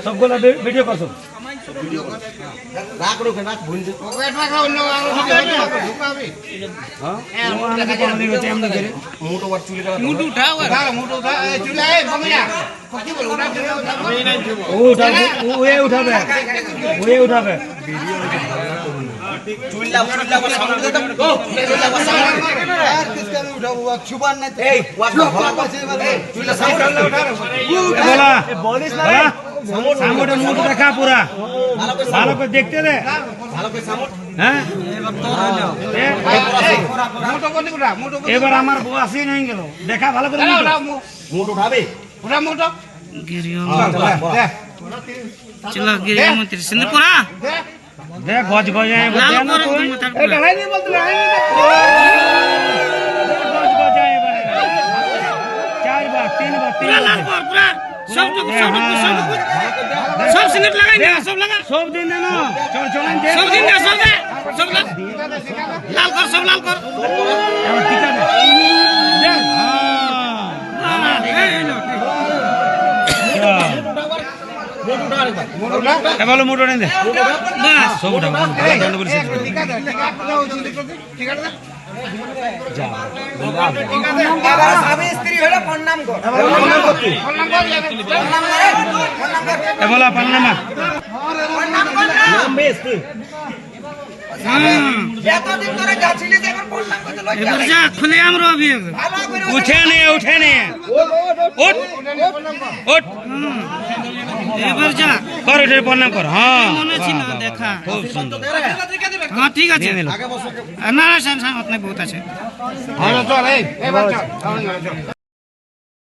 সবগুলা ভিডিও করছো উঠাবে সামুটা মুখ দেখা পুরা ভালো করে দেখতে রে হ্যাঁ এবার আমার বউ আসি নাই গেল দেখা ভালো করে মুঠ উঠাবে পুরা মুঠ চলো গৃহমন্ত্রী সিন্ধুপুরা দেখ গজ গজায় চারবার তিনবার সব সিলেট লাগাই না সব লাগা সব দিন না চল চলেন দে সব দিন না সব লাল কর সব লাল কর এবার টিকা দে দেখ এবারে মোটর এনে দে বাস সব উঠা বন্ধ করে টিকা দে টিকা দে যা আমি স্ত্রী হলো ফোন নাম কর এবারে পান্নামা নাম বেশ এতদিন ধরে যাচ্ছিলি যে এবার ফোন নাম করতে লজ্জা এবার যা খুলে আমরা অভিযোগ ভালো করে উঠে নে উঠ উঠ এবার যা কর উঠে প্রণাম কর হ্যাঁ মনে ছিল দেখা খুব সুন্দর হ্যাঁ ঠিক আছে নিয়ে নিল। না সামনে বহুত আছে চল এই এবার চল